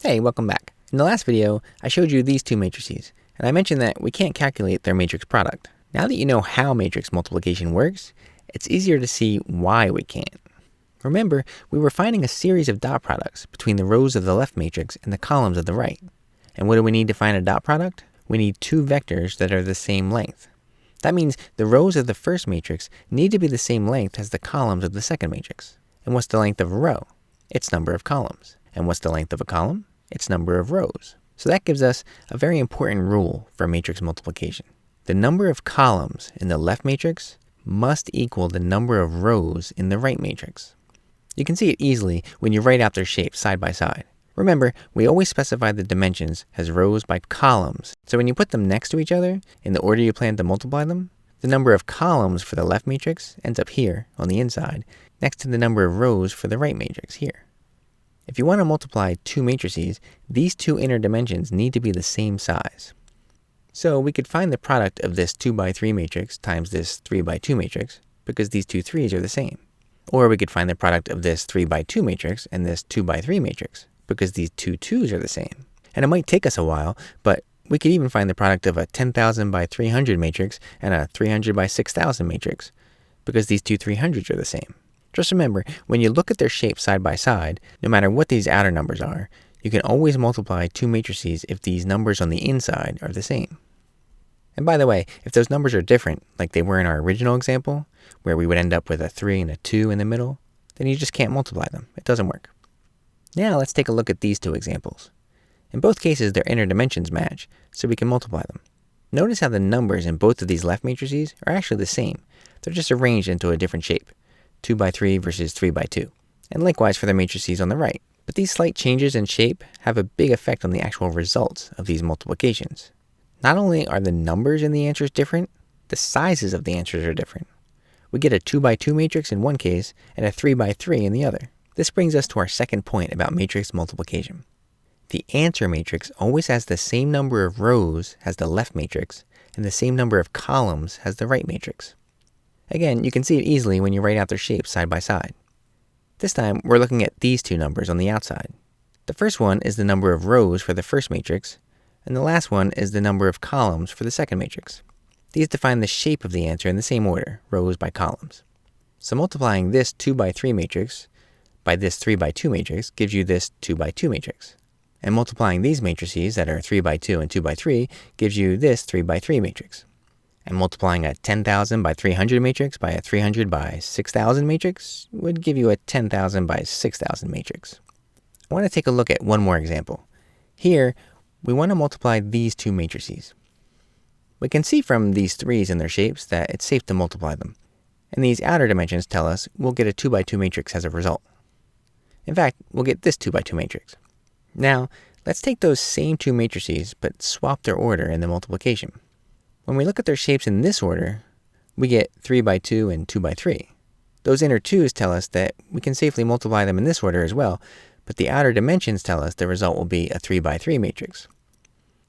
Hey, welcome back. In the last video, I showed you these two matrices, and I mentioned that we can't calculate their matrix product. Now that you know how matrix multiplication works, it's easier to see why we can't. Remember, we were finding a series of dot products between the rows of the left matrix and the columns of the right. And what do we need to find a dot product? We need two vectors that are the same length. That means the rows of the first matrix need to be the same length as the columns of the second matrix. And what's the length of a row? Its number of columns. And what's the length of a column? Its number of rows. So that gives us a very important rule for matrix multiplication. The number of columns in the left matrix must equal the number of rows in the right matrix. You can see it easily when you write out their shapes side by side. Remember, we always specify the dimensions as rows by columns. So when you put them next to each other, in the order you plan to multiply them, the number of columns for the left matrix ends up here on the inside, next to the number of rows for the right matrix here. If you want to multiply two matrices, these two inner dimensions need to be the same size. So we could find the product of this 2 by 3 matrix times this 3 by 2 matrix, because these two 3's are the same. Or we could find the product of this 3 by 2 matrix and this 2 by 3 matrix, because these two 2's are the same. And it might take us a while, but we could even find the product of a 10,000 by 300 matrix and a 300 by 6,000 matrix, because these two 300's are the same. Just remember, when you look at their shapes side by side, no matter what these outer numbers are, you can always multiply two matrices if these numbers on the inside are the same. And by the way, if those numbers are different, like they were in our original example, where we would end up with a 3 and a 2 in the middle, then you just can't multiply them. It doesn't work. Now let's take a look at these two examples. In both cases, their inner dimensions match, so we can multiply them. Notice how the numbers in both of these left matrices are actually the same. They're just arranged into a different shape. 2 by 3 versus 3 by 2. And likewise for the matrices on the right. But these slight changes in shape have a big effect on the actual results of these multiplications. Not only are the numbers in the answers different, the sizes of the answers are different. We get a 2 by 2 matrix in one case and a 3 by 3 in the other. This brings us to our second point about matrix multiplication. The answer matrix always has the same number of rows as the left matrix and the same number of columns as the right matrix. Again, you can see it easily when you write out their shapes side by side. This time, we're looking at these two numbers on the outside. The first one is the number of rows for the first matrix, and the last one is the number of columns for the second matrix. These define the shape of the answer in the same order, rows by columns. So multiplying this 2 by 3 matrix by this 3 by 2 matrix gives you this 2 by 2 matrix. And multiplying these matrices that are 3 by 2 and 2 by 3 gives you this 3 by 3 matrix. And multiplying a 10,000 by 300 matrix by a 300 by 6,000 matrix would give you a 10,000 by 6,000 matrix. I want to take a look at one more example. Here, we want to multiply these two matrices. We can see from these 3's and their shapes that it's safe to multiply them. And these outer dimensions tell us we'll get a 2 by 2 matrix as a result. In fact, we'll get this 2 by 2 matrix. Now, let's take those same two matrices but swap their order in the multiplication. When we look at their shapes in this order, we get 3 by 2 and 2 by 3. Those inner 2's tell us that we can safely multiply them in this order as well, but the outer dimensions tell us the result will be a 3 by 3 matrix.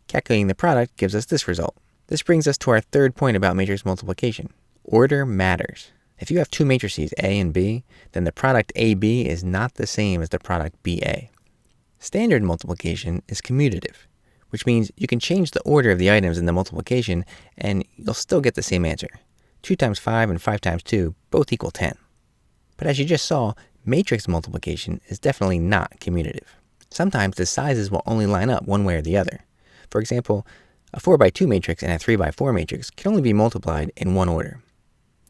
Calculating the product gives us this result. This brings us to our third point about matrix multiplication. Order matters. If you have two matrices, A and B, then the product AB is not the same as the product BA. Standard multiplication is commutative, which means you can change the order of the items in the multiplication and you'll still get the same answer. 2 times 5 and 5 times 2 both equal 10. But as you just saw, matrix multiplication is definitely not commutative. Sometimes the sizes will only line up one way or the other. For example, a 4 by 2 matrix and a 3 by 4 matrix can only be multiplied in one order.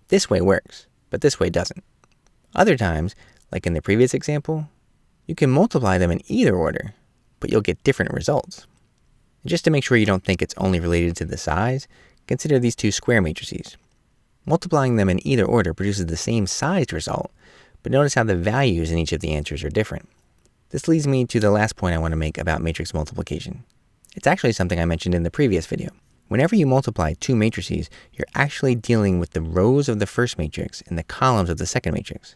This way works, but this way doesn't. Other times, like in the previous example, you can multiply them in either order, but you'll get different results. Just to make sure you don't think it's only related to the size, consider these two square matrices. Multiplying them in either order produces the same sized result, but notice how the values in each of the answers are different. This leads me to the last point I want to make about matrix multiplication. It's actually something I mentioned in the previous video. Whenever you multiply two matrices, you're actually dealing with the rows of the first matrix and the columns of the second matrix.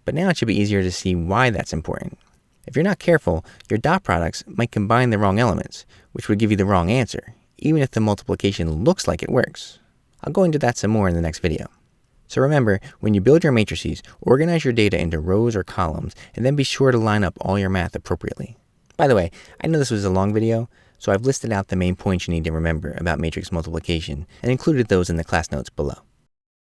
But now it should be easier to see why that's important. If you're not careful, your dot products might combine the wrong elements, which would give you the wrong answer, even if the multiplication looks like it works. I'll go into that some more in the next video. So remember, when you build your matrices, organize your data into rows or columns, and then be sure to line up all your math appropriately. By the way, I know this was a long video, so I've listed out the main points you need to remember about matrix multiplication and included those in the class notes below.